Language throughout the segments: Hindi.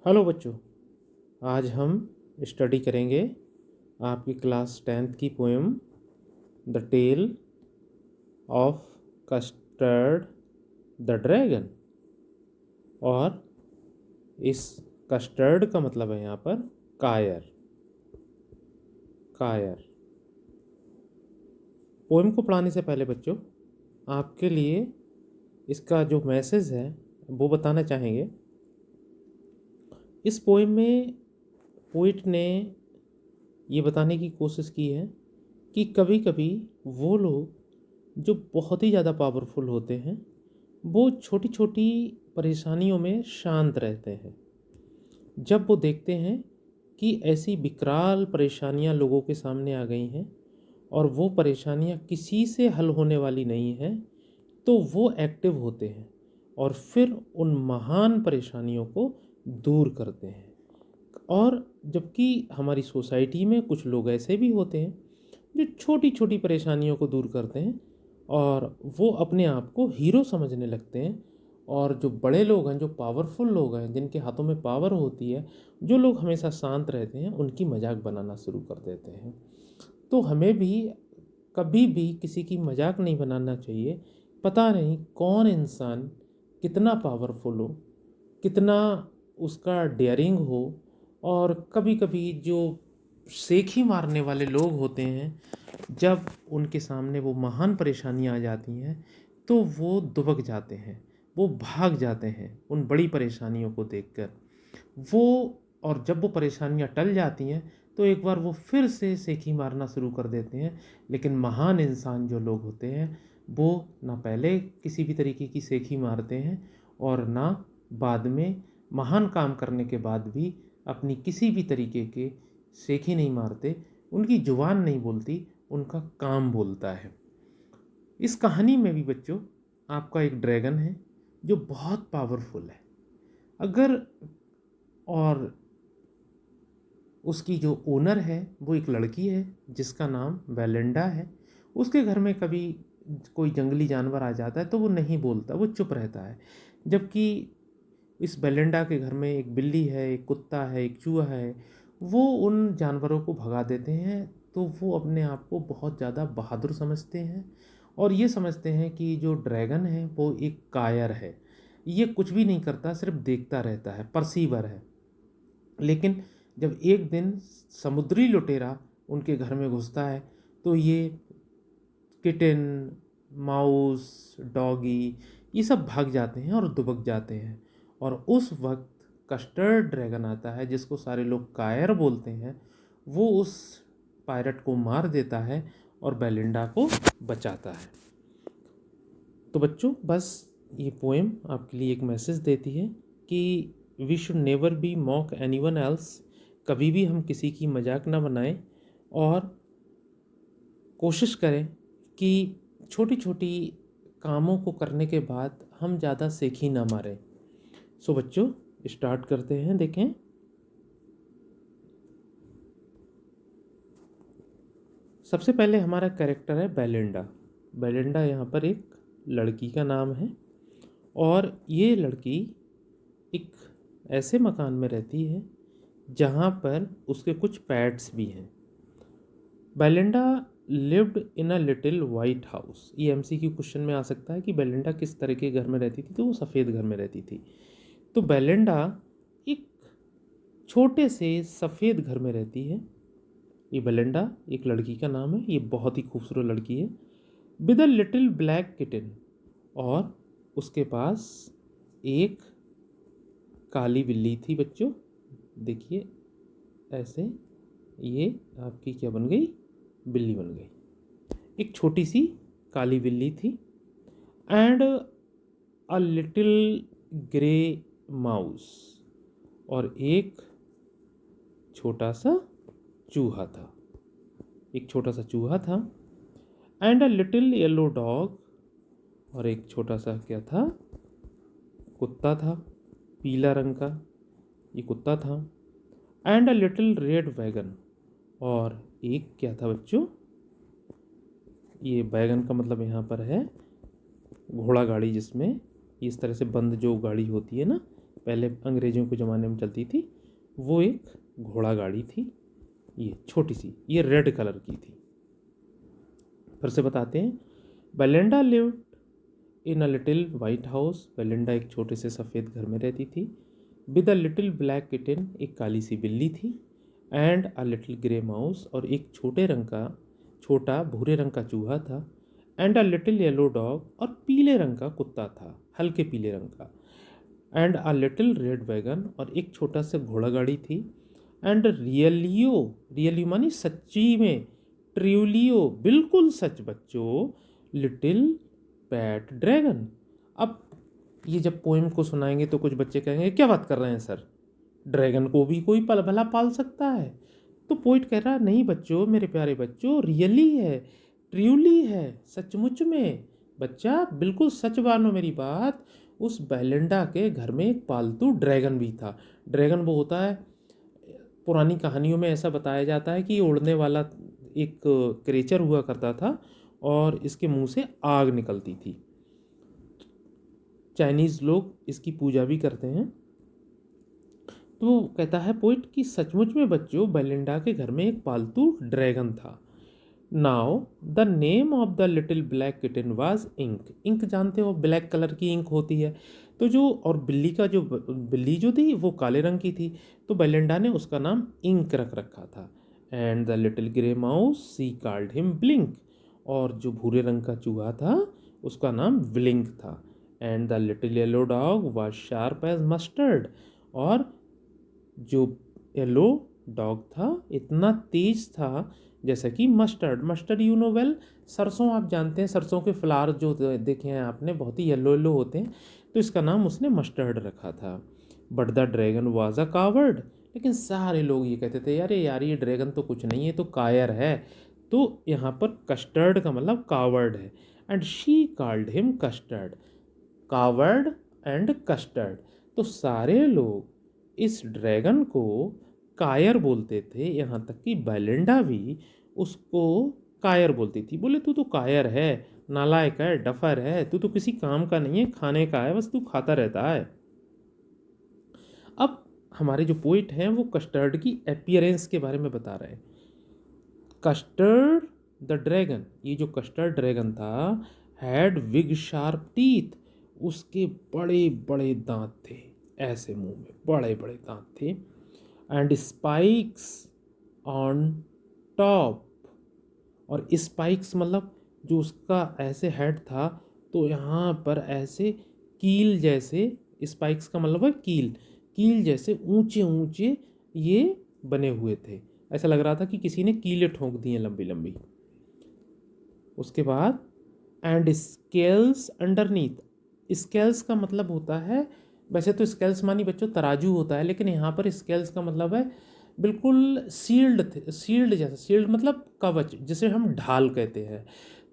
हेलो बच्चों, आज हम स्टडी करेंगे आपकी क्लास 10th की poem the tale of Custard the dragon. और इस कस्टर्ड का मतलब है यहाँ पर कायर। कायर। पोएम को पढ़ाने से पहले बच्चों आपके लिए इसका जो मैसेज है वो बताना चाहेंगे। इस पोएम में पोइट ने ये बताने की कोशिश की है कि कभी कभी वो लोग जो बहुत ही ज़्यादा पावरफुल होते हैं वो छोटी छोटी परेशानियों में शांत रहते हैं। जब वो देखते हैं कि ऐसी विकराल परेशानियां लोगों के सामने आ गई हैं और वो परेशानियां किसी से हल होने वाली नहीं हैं, तो वो एक्टिव होते हैं और फिर उन महान परेशानियों को दूर करते हैं। और जबकि हमारी सोसाइटी में कुछ लोग ऐसे भी होते हैं जो छोटी छोटी परेशानियों को दूर करते हैं और वो अपने आप को हीरो समझने लगते हैं। और जो बड़े लोग हैं, जो पावरफुल लोग हैं, जिनके हाथों में पावर होती है, जो लोग हमेशा शांत रहते हैं, उनकी मजाक बनाना शुरू कर देते हैं। तो हमें भी कभी भी किसी की मजाक नहीं बनाना चाहिए। पता नहीं कौन इंसान कितना पावरफुल हो, कितना उसका डेयरिंग हो। और कभी कभी जो सेखी मारने वाले लोग होते हैं, जब उनके सामने वो महान परेशानियां आ जाती हैं तो वो दुबक जाते हैं, वो भाग जाते हैं उन बड़ी परेशानियों को देखकर। वो और जब वो परेशानियां टल जाती हैं तो एक बार वो फिर से सेखी मारना शुरू कर देते हैं। लेकिन महान इंसान जो लोग होते हैं वो ना पहले किसी भी तरीके की सेखी मारते हैं और ना बाद में महान काम करने के बाद भी अपनी किसी भी तरीके के सेखी नहीं मारते। उनकी जुबान नहीं बोलती, उनका काम बोलता है। इस कहानी में भी बच्चों आपका एक ड्रैगन है जो बहुत पावरफुल है। अगर और उसकी जो ओनर है वो एक लड़की है जिसका नाम वेलेंडा है। उसके घर में कभी कोई जंगली जानवर आ जाता है तो वो नहीं बोलता, वो चुप रहता है। जबकि इस बेलेंडा के घर में एक बिल्ली है, एक कुत्ता है, एक चूहा है। वो उन जानवरों को भगा देते हैं। तो वो अपने आप को बहुत ज़्यादा बहादुर समझते हैं और ये समझते हैं कि जो ड्रैगन है वो एक कायर है, ये कुछ भी नहीं करता, सिर्फ देखता रहता है, परसीवर है। लेकिन जब एक दिन समुद्री लुटेरा उनके घर में घुसता है तो ये किटन, माउस, डॉगी, ये सब भाग जाते हैं और दुबक जाते हैं। और उस वक्त कस्टर्ड ड्रैगन आता है जिसको सारे लोग कायर बोलते हैं। वो उस पायरट को मार देता है और बेलिंडा को बचाता है। तो बच्चों बस ये पोएम आपके लिए एक मैसेज देती है कि we should never be mock anyone else. कभी भी हम किसी की मजाक ना बनाएं और कोशिश करें कि छोटी छोटी कामों को करने के बाद हम ज़्यादा सेखी ना मारें। सो बच्चों स्टार्ट करते हैं। देखें, सबसे पहले हमारा कैरेक्टर है बेलिंडा। बेलिंडा यहाँ पर एक लड़की का नाम है और ये लड़की एक ऐसे मकान में रहती है जहाँ पर उसके कुछ पेट्स भी हैं। Belinda lived in a little white house. ये एमसीक्यू क्वेश्चन में आ सकता है कि बेलिंडा किस तरह के घर में रहती थी, तो वो सफ़ेद घर में रहती थी। तो बेलिंडा एक छोटे से सफ़ेद घर में रहती है। ये बेलिंडा एक लड़की का नाम है, ये बहुत ही खूबसूरत लड़की है। With a little black kitten, और उसके पास एक काली बिल्ली थी। बच्चों देखिए, ऐसे ये आपकी क्या बन गई, बिल्ली बन गई। एक छोटी सी काली बिल्ली थी। And a little grey mouse, और एक छोटा सा चूहा था। एक छोटा सा चूहा था। And a little yellow dog, और एक छोटा सा क्या था, कुत्ता था, पीला रंग का ये कुत्ता था। And a little red wagon, और एक क्या था बच्चों, ये वैगन का मतलब यहाँ पर है घोड़ा गाड़ी, जिसमें इस तरह से बंद जो गाड़ी होती है ना, पहले अंग्रेजों के ज़माने में चलती थी, वो एक घोड़ा गाड़ी थी, ये छोटी सी, ये रेड कलर की थी। फिर से बताते हैं। Belinda lived in a little white house. Belinda एक छोटे से सफ़ेद घर में रहती थी। With a little black kitten, एक काली सी बिल्ली थी। And a little grey mouse, और एक छोटा भूरे रंग का चूहा था। And a little yellow dog, और पीले रंग का कुत्ता था, हल्के पीले रंग का। And a little red wagon, और एक छोटा सा घोड़ा गाड़ी थी। एंड रियलियो, रियलियो मानी सच्ची में, ट्रूलियो बिल्कुल सच बच्चों, लिटिल पैट ड्रैगन। अब ये जब पोएम को सुनाएंगे तो कुछ बच्चे कहेंगे क्या बात कर रहे हैं सर, ड्रैगन को भी कोई पल भला पाल सकता है? तो पोइट कह रहा नहीं बच्चों, मेरे प्यारे बच्चों, रियली है, ट्रूली है, सचमुच में। बच्चा बिल्कुल सच मानो मेरी बात। उस बेलिंडा के घर में एक पालतू ड्रैगन भी था। ड्रैगन वो होता है, पुरानी कहानियों में ऐसा बताया जाता है कि ये उड़ने वाला एक क्रेचर हुआ करता था और इसके मुंह से आग निकलती थी। चाइनीज़ लोग इसकी पूजा भी करते हैं। तो कहता है पोइट कि सचमुच में बच्चों, बेलिंडा के घर में एक पालतू ड्रैगन था। Now the name of the little black kitten was Ink. Ink जानते हो, ब्लैक कलर की इंक होती है। तो जो, और बिल्ली जो थी वो काले रंग की थी, तो बेलिंडा ने उसका नाम इंक रख रखा था। And the little grey mouse she called him Blink, और जो भूरे रंग का चूहा था उसका नाम ब्लिंक था। And the little yellow dog was sharp as Mustard, और जो येलो डॉग था इतना तेज था जैसा कि mustard. Mustard you know well, सरसों आप जानते हैं, सरसों के फ्लावर जो देखे हैं आपने, बहुत ही येलो येलो होते हैं, तो इसका नाम उसने मस्टर्ड रखा था। But the dragon was a coward, लेकिन सारे लोग ये कहते थे यार ये ड्रैगन तो कुछ नहीं है, तो कायर है। तो यहाँ पर कस्टर्ड का मतलब कावर्ड है। And she called him custard, coward and custard. तो सारे लोग इस ड्रैगन को कायर बोलते थे, यहाँ तक कि बेलिंडा भी उसको कायर बोलती थी। बोले तू तो कायर है, नालायक है, डफर है, तू तो किसी काम का नहीं है, खाने का है, बस तू खाता रहता है। अब हमारे जो पोइट हैं वो कस्टर्ड की अपीयरेंस के बारे में बता रहे हैं। कस्टर्ड द ड्रैगन, ये जो कस्टर्ड ड्रैगन था, हैड विग शार्प टीथ, उसके बड़े बड़े दांत थे, ऐसे मुंह में बड़े बड़े दांत थे। एंड स्पाइक्स ऑन टॉप, और स्पाइक्स मतलब जो उसका ऐसे हेड था, तो यहाँ पर ऐसे कील जैसे, स्पाइक्स का मतलब है कील, कील जैसे ऊंचे ऊंचे ये बने हुए थे। ऐसा लग रहा था कि किसी ने कीलें ठोंक दी हैं लंबी लंबी। उसके बाद एंड स्केल्स अंडरनीथ। स्केल्स का मतलब होता है, वैसे तो स्केल्स मानी बच्चों तराजू होता है, लेकिन यहाँ पर स्केल्स का मतलब है बिल्कुल सील्ड थे, सील्ड जैसा, सील्ड मतलब कवच, जिसे हम ढाल कहते हैं।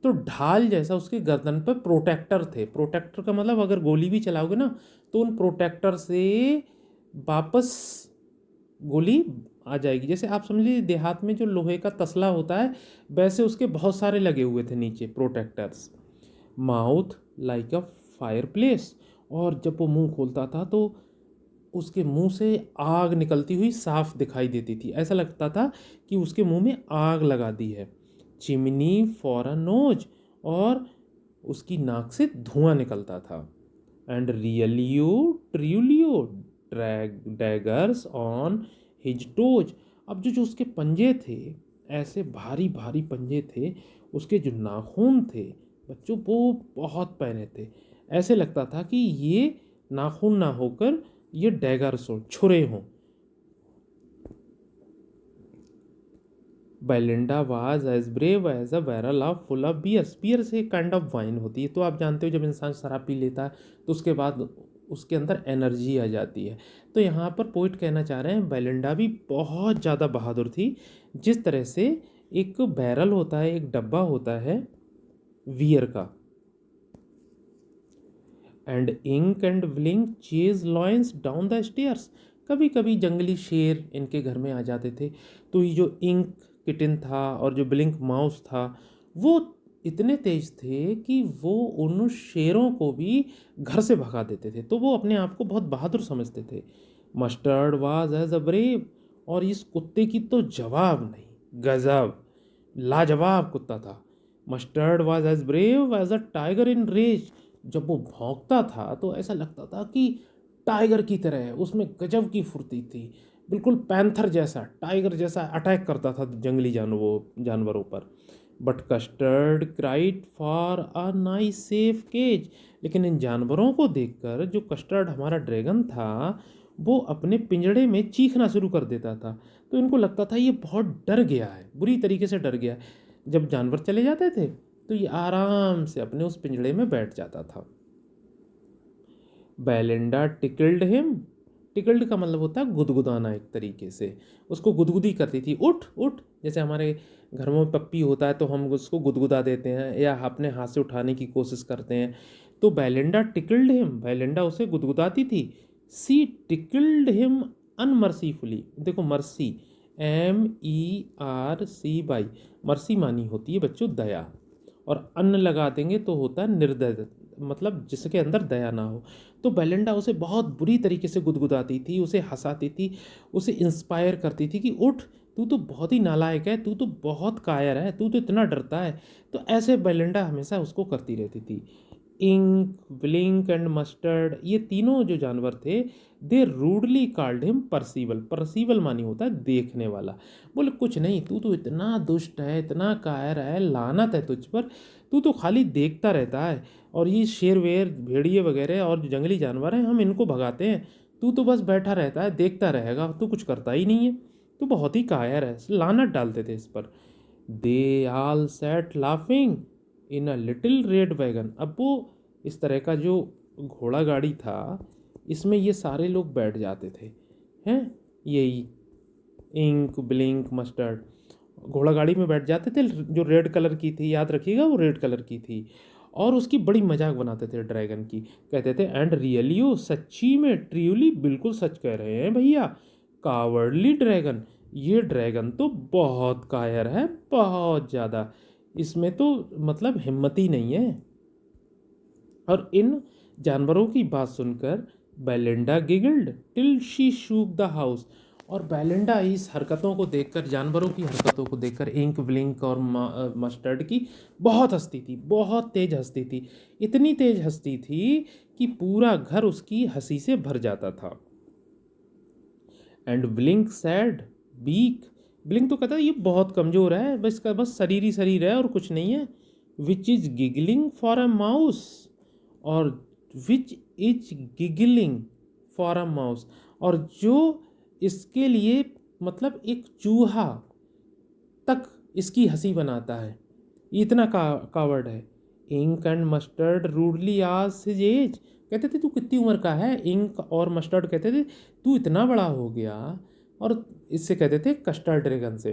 तो ढाल जैसा उसके गर्दन पर प्रोटेक्टर थे। प्रोटेक्टर का मतलब अगर गोली भी चलाओगे ना तो उन प्रोटेक्टर से वापस गोली आ जाएगी। जैसे आप समझ लीजिए देहात में जो लोहे का तसला होता है, वैसे उसके बहुत सारे लगे हुए थे नीचे protectors. Mouth like a fire place, और जब वो मुंह खोलता था तो उसके मुंह से आग निकलती हुई साफ दिखाई देती थी, ऐसा लगता था कि उसके मुंह में आग लगा दी है। चिमनी फॉर अ नोज, और उसकी नाक से धुआं निकलता था। एंड रियलियो ट्रियलियो drag daggers on his toes. अब जो जो उसके पंजे थे, ऐसे भारी भारी पंजे थे, उसके जो नाखून थे बच्चों वो बहुत पहने थे। ऐसे लगता था कि ये नाखून ना होकर ये डैगर्स हो, छुरे हों। Belinda was as brave as a barrel of full of bears. Bears एक काइंड ऑफ वाइन होती है, तो आप जानते हो जब इंसान शराब पी लेता है तो उसके बाद उसके अंदर एनर्जी आ जाती है। तो यहाँ पर पोइट कहना चाह रहे हैं बेलिंडा भी बहुत ज़्यादा बहादुर थी। जिस तरह से एक बैरल होता है, एक डब्बा होता है वियर का, and Ink and Blink chase lions down the stairs. कभी कभी जंगली शेर इनके घर में आ जाते थे, तो ये जो इंक किटन था और जो ब्लिंक माउस था वो इतने तेज थे कि वो उन शेरों को भी घर से भगा देते थे। तो वो अपने आप को बहुत बहादुर समझते थे। Mustard was as a brave, और इस कुत्ते की तो जवाब नहीं, गजब, लाजवाब कुत्ता था। Mustard was as brave as a tiger in rage. जब वो भौंकता था तो ऐसा लगता था कि टाइगर की तरह है, उसमें गजब की फुर्ती थी, बिल्कुल पैंथर जैसा, टाइगर जैसा अटैक करता था जंगली जानवरों पर। But Custard cried for a nice safe cage. लेकिन इन जानवरों को देखकर जो कस्टर्ड हमारा ड्रैगन था, वो अपने पिंजड़े में चीखना शुरू कर देता था। तो इनको लगता था ये बहुत डर गया है, बुरी तरीके से डर गया है। जब जानवर चले जाते थे तो ये आराम से अपने उस पिंजड़े में बैठ जाता था। Belinda tickled him. टिकल्ड का मतलब होता है गुदगुदाना, एक तरीके से उसको गुदगुदी करती थी, उठ उठ। जैसे हमारे घर में पप्पी होता है तो हम उसको गुदगुदा देते हैं या अपने हाथ से उठाने की कोशिश करते हैं। तो बेलिंडा टिकल्ड हिम, बेलिंडा उसे गुदगुदाती थी। सी टिकल्ड हिम अनमर्सीफुली। देखो मर्सी, MERC, मर्सी मानी होती है बच्चों दया, और अन्न लगा देंगे तो होता है निर्दय, मतलब जिसके अंदर दया ना हो। तो बेलिंडा उसे बहुत बुरी तरीके से गुदगुदाती थी, उसे हंसाती थी, उसे इंस्पायर करती थी कि उठ, तू तो बहुत ही नालायक है, तू तो बहुत कायर है, तू तो इतना डरता है। तो ऐसे बेलिंडा हमेशा उसको करती रहती थी। इंक, ब्लिंक एंड मस्टर्ड, ये तीनों जो जानवर थे, दे रूडली कॉल्ड हिम परसीवल। परसीवल मानी होता है देखने वाला। बोले कुछ नहीं, तू तो इतना दुष्ट है, इतना कायर है, लानत है तुझ पर, तू तो खाली देखता रहता है, और ये शेर वेर भेड़िए वगैरह और जो जंगली जानवर हैं हम इनको भगाते हैं, तू तो बस बैठा रहता है, देखता रहेगा, तू कुछ करता ही नहीं है, तू बहुत ही कायर है। लानत डालते थे इस पर। They all set laughing in a little red wagon. अब वो इस तरह का जो घोड़ा गाड़ी था, इसमें ये सारे लोग बैठ जाते थे, हैं, यही इंक ब्लिंक मस्टर्ड घोड़ा गाड़ी में बैठ जाते थे, जो रेड कलर की थी, याद रखिएगा वो रेड कलर की थी। और उसकी बड़ी मजाक बनाते थे ड्रैगन की, कहते थे एंड रियलियो, सच्ची में, ट्रियली, बिल्कुल सच कह रहे हैं भैया, कावर्डली ड्रैगन, ये ड्रैगन तो बहुत कायर है, बहुत ज़्यादा, इसमें तो मतलब हिम्मत ही नहीं है। और इन जानवरों की बात सुनकर Belinda giggled till she shook the house. और बेलिंडा इस हरकतों को देखकर, जानवरों की हरकतों को देखकर, इंक ब्लिंक और मस्टर्ड की, बहुत हंसती थी, बहुत तेज हंसती थी। इतनी तेज हंसती थी कि पूरा घर उसकी हंसी से भर जाता था। And Blink said weak, Blink तो कहता है ये बहुत कमज़ोर है, बस इसका बस शरीर ही शरीर है और कुछ नहीं है। Which is giggling for a mouse, और which is giggling for a mouse, और जो इसके लिए मतलब एक चूहा तक इसकी हंसी बनाता है, इतना कावर्ड है। इंक एंड मस्टर्ड रूडली आज हिज एज, कहते थे तू कितनी उम्र का है, इंक और मस्टर्ड कहते थे तू इतना बड़ा हो गया, और इससे कहते थे कस्टर्ड ड्रैगन से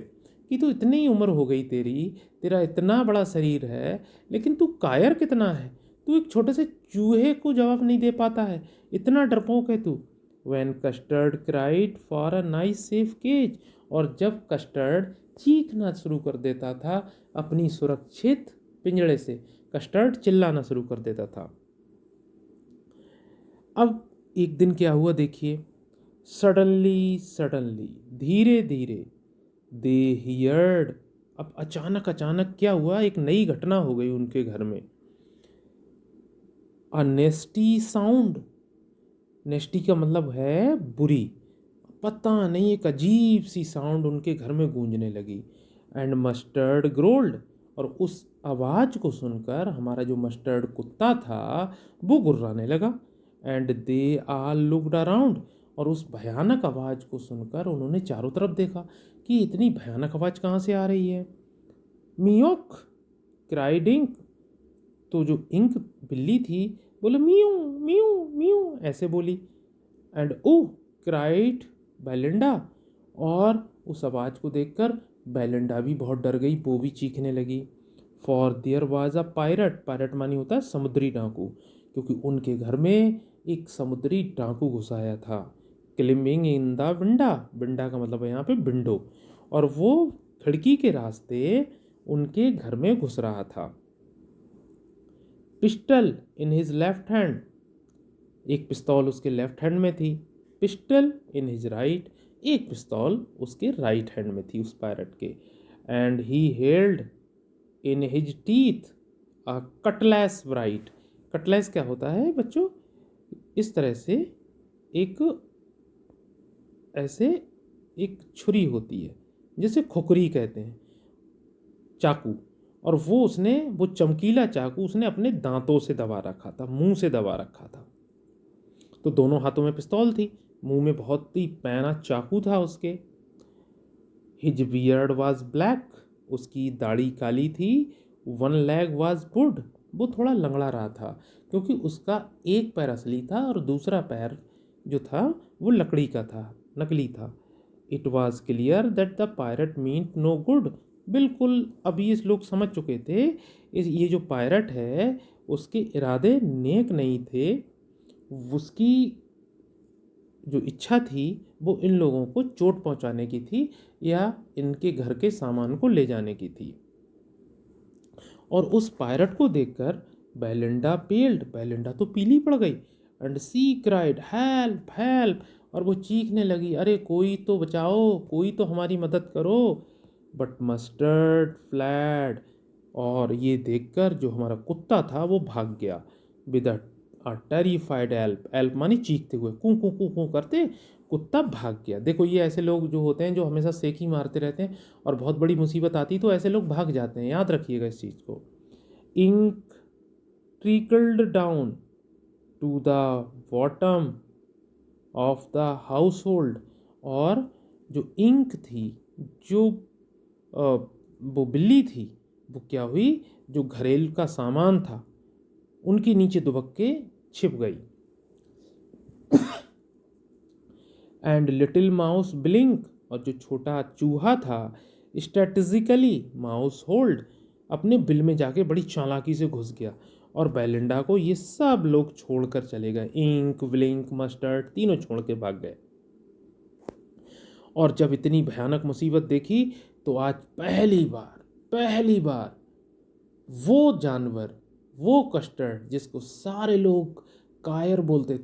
कि तू इतनी उम्र हो गई तेरी, तेरा इतना बड़ा शरीर है, लेकिन तू कायर कितना है, तू एक छोटे से चूहे को जवाब नहीं दे पाता है, इतना डरपोक है तू। When Custard cried for a nice safe cage, और जब कस्टर्ड चीखना शुरू कर देता था अपनी सुरक्षित पिंजड़े से, कस्टर्ड चिल्लाना शुरू कर देता था। अब एक दिन क्या हुआ देखिए, सडनली सडनली, धीरे धीरे, दे हियर्ड, अब अचानक अचानक क्या हुआ, एक नई घटना हो गई उनके घर में। अ नेस्टी साउंड, नेस्टी का मतलब है बुरी, पता नहीं एक अजीब सी साउंड उनके घर में गूंजने लगी। एंड मस्टर्ड ग्रोल्ड, और उस आवाज़ को सुनकर हमारा जो मस्टर्ड कुत्ता था वो गुर्राने लगा। And they all looked around, और उस भयानक आवाज़ को सुनकर उन्होंने चारों तरफ देखा कि इतनी भयानक आवाज़ कहाँ से आ रही है। मियोक क्राइड इंक, तो जो इंक बिल्ली थी बोले म्यू म्यू म्यू, ऐसे बोली। एंड ओ क्राइड बेलिंडा, और उस आवाज़ को देखकर बेलिंडा भी बहुत डर गई, वो भी चीखने लगी। For their was a pirate, pirate मानी होता है समुद्री डाकू, क्योंकि उनके घर में एक समुद्री डाकू घुस आया था। क्लिम्बिंग इन द विंडा, विंडा का मतलब है यहाँ पे विंडो, और वो खिड़की के रास्ते उनके घर में घुस रहा था। Pistol in his left hand, एक पिस्तौल उसके लेफ्ट हैंड में थी, पिस्टल इन हिज राइट, एक पिस्तौल उसके राइट हैंड में थी उस पायरेट के, and he held in his teeth a Cutlass bright. Cutlass क्या होता है बच्चों? इस तरह से एक ऐसे एक छुरी होती है जिसे खुकरी कहते हैं, चाकू, और वो चमकीला चाकू उसने अपने दांतों से दबा रखा था, मुंह से दबा रखा था। तो दोनों हाथों में पिस्तौल थी, मुंह में बहुत ही पैना चाकू था उसके। हिज बियर्ड वॉज ब्लैक, उसकी दाढ़ी काली थी। वन लेग वॉज वुड, वो थोड़ा लंगड़ा रहा था क्योंकि उसका एक पैर असली था और दूसरा पैर जो था वो लकड़ी का था, नकली था। It was clear that the pirate meant no good, बिल्कुल अभी इस लोग समझ चुके थे ये जो पायरट है उसके इरादे नेक नहीं थे, उसकी जो इच्छा थी वो इन लोगों को चोट पहुंचाने की थी या इनके घर के सामान को ले जाने की थी। और उस पायरट को देखकर बेलिंडा पेल्ड, बेलिंडा तो पीली पड़ गई, and she cried help help, और वो चीखने लगी, अरे कोई तो बचाओ, कोई तो हमारी मदद करो। बट मस्टर्ड फ्लैड, और ये देखकर जो हमारा कुत्ता था वो भाग गया। विद अ टेरिफाइड एल्प, एल्प मानी चीखते हुए, कू कू कू कू करते कुत्ता भाग गया। देखो ये ऐसे लोग जो होते हैं जो हमेशा सेकी मारते रहते हैं और बहुत बड़ी मुसीबत आती तो ऐसे लोग भाग जाते हैं, याद रखिएगा इस चीज़ को। Ink trickled down to the bottom of the house hold, और जो इंक थी, जो वो बिल्ली थी, वो क्या हुई, जो घरेलू का सामान था उनके नीचे दुबक के छिप गई। एंड लिटिल माउस ब्लिंक, और जो छोटा चूहा था स्ट्रेटेजिकली माउस होल्ड, अपने बिल में जाके बड़ी चालाकी से घुस गया। और बेलिंडा को ये सब लोग छोड़कर चले गए, इंक ब्लिंक मस्टर्ड तीनों छोड़ के भाग गए। और जब इतनी भयानक मुसीबत देखी तो आज पहली बार वो जानवर, वो कस्टर्ड जिसको सारे लोग कायर बोलते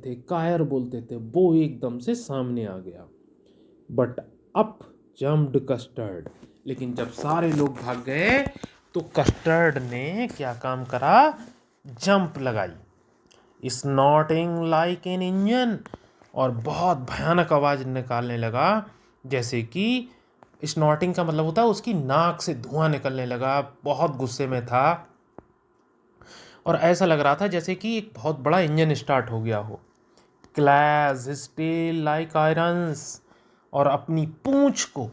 थे, वो एकदम से सामने आ गया। बट अप जम्प्ड कस्टर्ड, लेकिन जब सारे लोग भाग गए तो कस्टर्ड ने क्या काम करा, जंप लगाई, स्नॉटिंग लाइक एन इंजन, और बहुत भयानक आवाज़ निकालने लगा। जैसे कि स्नॉटिंग का मतलब होता है उसकी नाक से धुआं निकलने लगा, बहुत गुस्से में था और ऐसा लग रहा था जैसे कि एक बहुत बड़ा इंजन स्टार्ट हो गया हो। क्लैश स्टील लाइक आयरन्स, और अपनी पूंछ को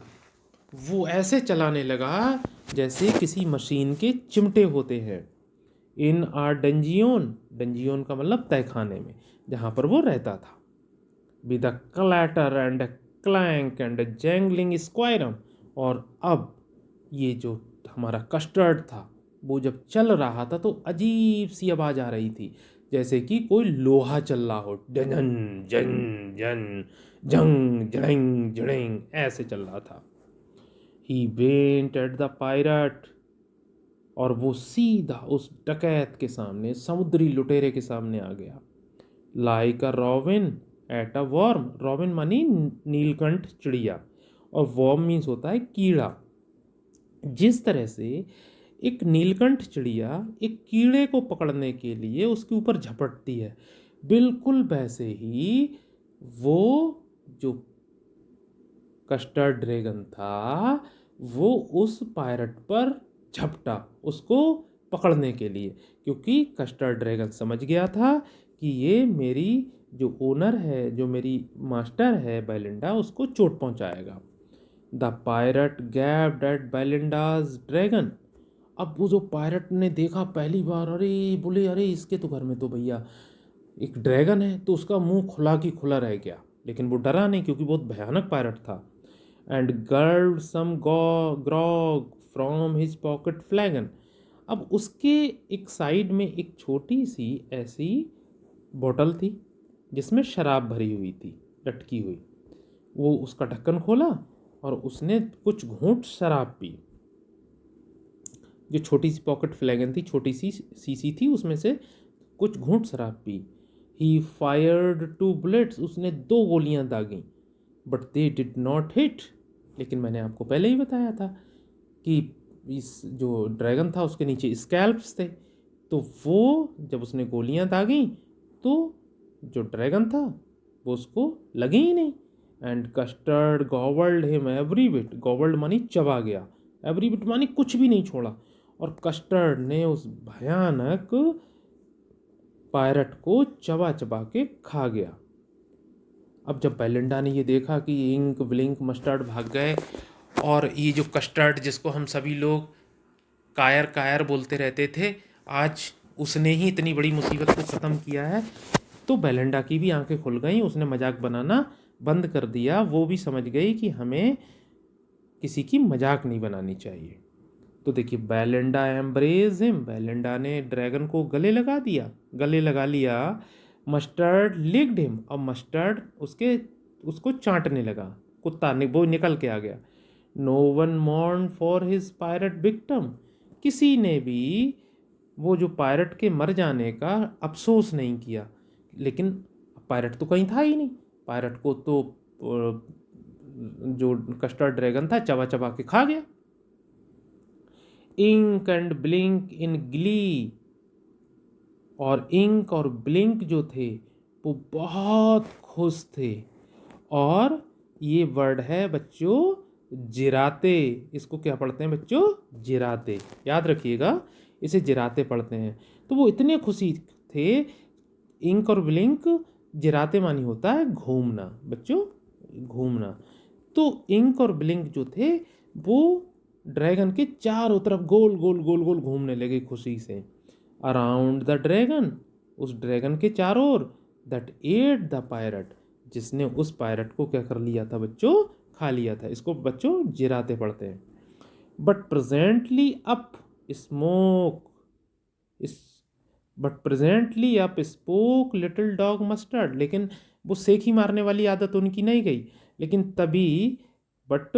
वो ऐसे चलाने लगा जैसे किसी मशीन के चिमटे होते हैं। इन आर डंजियोन, डंजियोन का मतलब तहखाने में जहाँ पर वो रहता था। With a clatter and clank and jangling स्क्वायरम, और अब ये जो हमारा कस्टर्ड था वो जब चल रहा था तो अजीब सी आवाज़ आ रही थी जैसे कि कोई लोहा चल रहा हो, जन जन जन जंग जड़ेंग जड़ेंग ऐसे चल रहा था। He went at the pirate, और वो सीधा उस डकैत के सामने, समुद्री लुटेरे के सामने आ गया। Like a robin at a worm, robin मानी नीलकंठ चिड़िया, और वर्म मीन्स होता है कीड़ा। जिस तरह से एक नीलकंठ चिड़िया एक कीड़े को पकड़ने के लिए उसके ऊपर झपटती है, बिल्कुल वैसे ही वो जो कस्टर्ड ड्रैगन था वो उस पायरट पर झपटा उसको पकड़ने के लिए, क्योंकि कस्टर्ड ड्रैगन समझ गया था कि ये मेरी जो ओनर है, जो मेरी मास्टर है बेलिंडा, उसको चोट पहुंचाएगा। The pirate गैब्ड eight Belinda's dragon, अब वो जो पायरट ने देखा पहली बार, अरे बोले अरे इसके तो घर में तो भैया एक ड्रैगन है, तो उसका मुंह खुला की खुला रह गया, लेकिन वो डरा नहीं क्योंकि बहुत भयानक पायरट था। एंड गर्ड some grog from his pocket flagon, अब उसके एक साइड में एक छोटी सी ऐसी बोतल थी जिसमें शराब भरी हुई थी लटकी हुई, वो उसका ढक्कन खोला और उसने कुछ घूंट शराब पी। जो छोटी सी पॉकेट फ्लैगन थी, छोटी सी शीशी थी, उसमें से कुछ घूंट शराब पी। ही फायर्ड 2 बुलेट्स, उसने 2 गोलियां दागी, but they did not hit. लेकिन मैंने आपको पहले ही बताया था कि इस जो ड्रैगन था उसके नीचे स्कैल्प्स थे, तो वो जब उसने गोलियां दागी तो जो ड्रैगन था वो उसको लगी ही नहीं। And custard गॉबल्ड him every bit, गॉबल्ड मानी चबा गया, एवरी बिट मानी कुछ भी नहीं छोड़ा, और कस्टर्ड ने उस भयानक पायरट को चबा चबा के खा गया। अब जब बेलिंडा ने ये देखा कि इंक ब्लिंक मस्टर्ड भाग गए, और ये जो कस्टर्ड जिसको हम सभी लोग कायर कायर बोलते रहते थे, आज उसने ही इतनी बड़ी मुसीबत को ख़त्म किया है, तो बेलिंडा की भी आंखें खुल गईं। उसने मजाक बनाना बंद कर दिया। वो भी समझ गई कि हमें किसी की मजाक नहीं बनानी चाहिए। तो देखिए, बेलिंडा एम्ब्रेज हिम, बेलिंडा ने ड्रैगन को गले लगा दिया, गले लगा लिया। मस्टर्ड लिक्ड हिम, और मस्टर्ड उसको चाटने लगा, कुत्ता वो निकल के आ गया। No one mourn for his pirate victim, किसी ने भी वो जो पायरट के मर जाने का अफसोस नहीं किया। लेकिन पायरट तो कहीं था ही नहीं, पायरट को तो जो कस्टर्ड ड्रैगन था चबा चबा के खा गया। Ink and Blink in glee, और इंक और ब्लिंक जो थे वो बहुत खुश थे। और ये वर्ड है बच्चों जिराते, इसको क्या पढ़ते हैं बच्चों? जिराते, याद रखिएगा, इसे जिराते पढ़ते हैं। तो वो इतने खुशी थे। इंक और ब्लिंक, जिराते मानी होता है घूमना बच्चों, घूमना। तो इंक और ब्लिंक जो थे वो ड्रैगन के चारों तरफ गोल गोल गोल गोल घूमने लगे खुशी से। अराउंड द ड्रैगन, उस ड्रैगन के चारों ओर। दैट एट द पायरट, जिसने उस पायरट को क्या कर लिया था बच्चों? खा लिया था। इसको बच्चों जिराते पढ़ते हैं। बट प्रेजेंटली अप स्मोक इस but presently up spoke little dog mustard, लेकिन वो सेखी मारने वाली आदत उनकी नहीं गई। लेकिन तभी, बट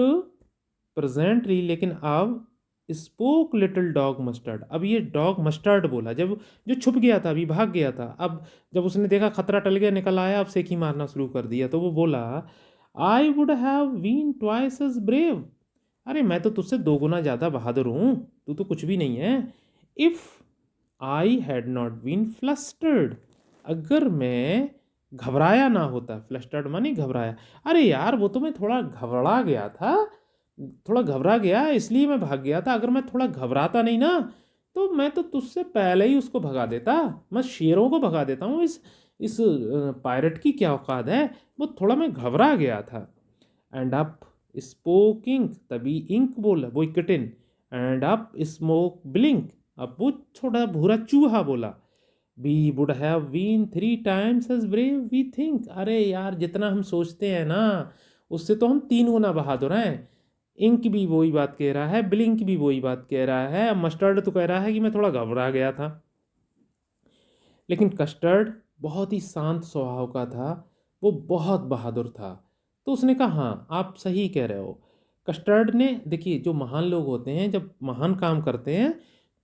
प्रेजेंटली, लेकिन अब स्पोक लिटिल डॉग मस्टर्ड, अब ये डॉग मस्टर्ड बोला, जब जो छुप गया था, अभी भाग गया था, अब जब उसने देखा खतरा टल गया, निकल आया, अब सेखी मारना शुरू कर दिया, तो वो बोला, I would have been twice as brave, अरे मैं तो तुझसे 2 गुना ज़्यादा बहादुर हूँ, तू तो कुछ भी नहीं है। If I had not been flustered, अगर मैं घबराया ना होता, फ्लस्टर्ड मानी घबराया, अरे यार वो तो मैं थोड़ा घबरा गया था, थोड़ा घबरा गया इसलिए मैं भाग गया था, अगर मैं थोड़ा घबराता नहीं ना तो मैं तो तुझसे पहले ही उसको भगा देता, मैं शेरों को भगा देता हूँ। इस पायरट की क्या औकात है, वो थोड़ा मैं घबरा गया था। एंड अप स्पोक इंक, तभी इंक बोला, वो kitten. And up smoke Blink, अब वो छोटा भूरा चूहा बोला, we would have been 3 times as brave we think, अरे यार जितना हम सोचते हैं ना उससे तो हम 3 गुना बहादुर हैं। इंक भी वही बात कह रहा है, ब्लिंक भी वही बात कह रहा है, मस्टर्ड तो कह रहा है कि मैं थोड़ा घबरा गया था। लेकिन कस्टर्ड बहुत ही शांत स्वभाव का था, वो बहुत बहादुर था। तो उसने कहा, हाँ आप सही कह रहे हो। कस्टर्ड ने, देखिए जो महान लोग होते हैं जब महान काम करते हैं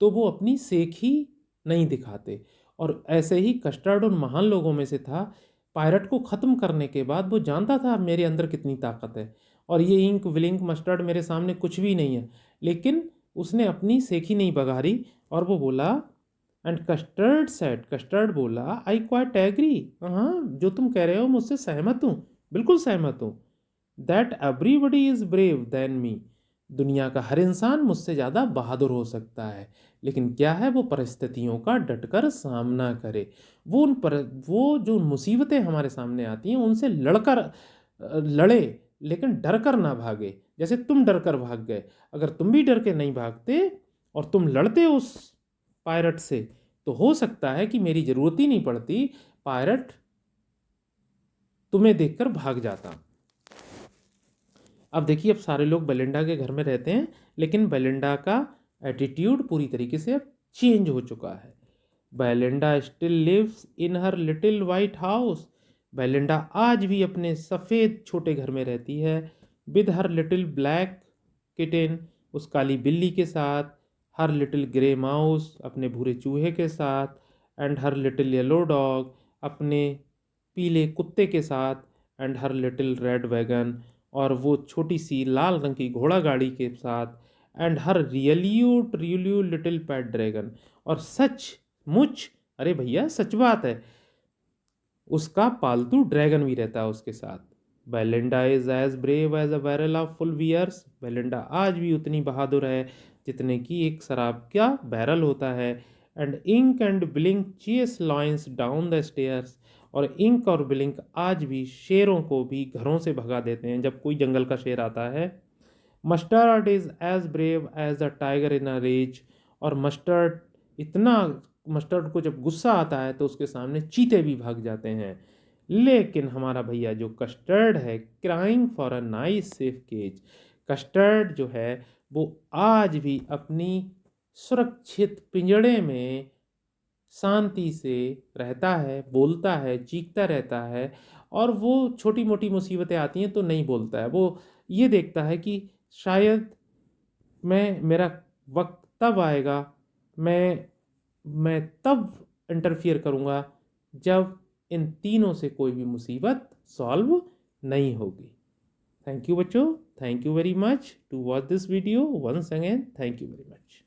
तो वो अपनी सेखी नहीं दिखाते, और ऐसे ही कस्टर्ड उन महान लोगों में से था। पायरट को ख़त्म करने के बाद वो जानता था मेरे अंदर कितनी ताकत है, और ये इंक विलिंक मस्टर्ड मेरे सामने कुछ भी नहीं है, लेकिन उसने अपनी सेखी नहीं बघारी, और वो बोला, एंड कस्टर्ड सेट, कस्टर्ड बोला, आई क्वाइट एग्री, हाँ जो तुम कह रहे हो मुझसे सहमत हूँ, बिल्कुल सहमत हूँ। That everybody is brave than me, दुनिया का हर इंसान मुझसे ज़्यादा बहादुर हो सकता है, लेकिन क्या है वो परिस्थितियों का डटकर सामना करे। वो जो मुसीबतें हमारे सामने आती हैं उनसे लड़े, लेकिन डर कर ना भागे, जैसे तुम डर कर भाग गए। अगर तुम भी डर के नहीं भागते और तुम लड़ते उस पायरट से, तो हो सकता है कि मेरी ज़रूरत ही नहीं पड़ती, पायरट तुम्हें देखकर भाग जाता। अब देखिए, अब सारे लोग बेलिंडा के घर में रहते हैं, लेकिन बेलिंडा का एटीट्यूड पूरी तरीके से अब चेंज हो चुका है। Belinda still lives in her little white house, Belinda आज भी अपने सफ़ेद छोटे घर में रहती है। With her little black kitten, उस काली बिल्ली के साथ। हर लिटिल ग्रे माउस अपने भूरे चूहे के साथ, and her little yellow dog अपने पीले कुत्ते के साथ, and her little red wagon और वो छोटी सी लाल रंग की घोड़ा गाड़ी के साथ, and her रियलियो little PAT dragon. और सच मुच, अरे भैया सच बात है, उसका पालतू ड्रैगन भी रहता है उसके साथ। Belinda is as brave as a barrel of full bears. Belinda आज भी उतनी बहादुर है जितने की एक शराब का बैरल होता है। And Ink and Blink chase lions down the stairs. और इंक और ब्लिंक आज भी शेरों को भी घरों से भगा देते हैं जब कोई जंगल का शेर आता है। Mustard is as brave as a tiger in a rage. और इतना मस्टर्ड को जब गुस्सा आता है तो उसके सामने चीते भी भाग जाते हैं। लेकिन हमारा भैया जो कस्टर्ड है, crying for a nice safe cage, Custard जो है वो आज भी अपनी सुरक्षित पिंजड़े में शांति से रहता है, बोलता है, चीखता रहता है। और वो छोटी मोटी मुसीबतें आती हैं तो नहीं बोलता है, वो ये देखता है कि शायद मेरा वक्त तब आएगा, मैं मैं तब इंटरफियर करूँगा जब इन तीनों से कोई भी मुसीबत सॉल्व नहीं होगी। थैंक यू बच्चों, thank you very much to watch this video once again, thank you very much.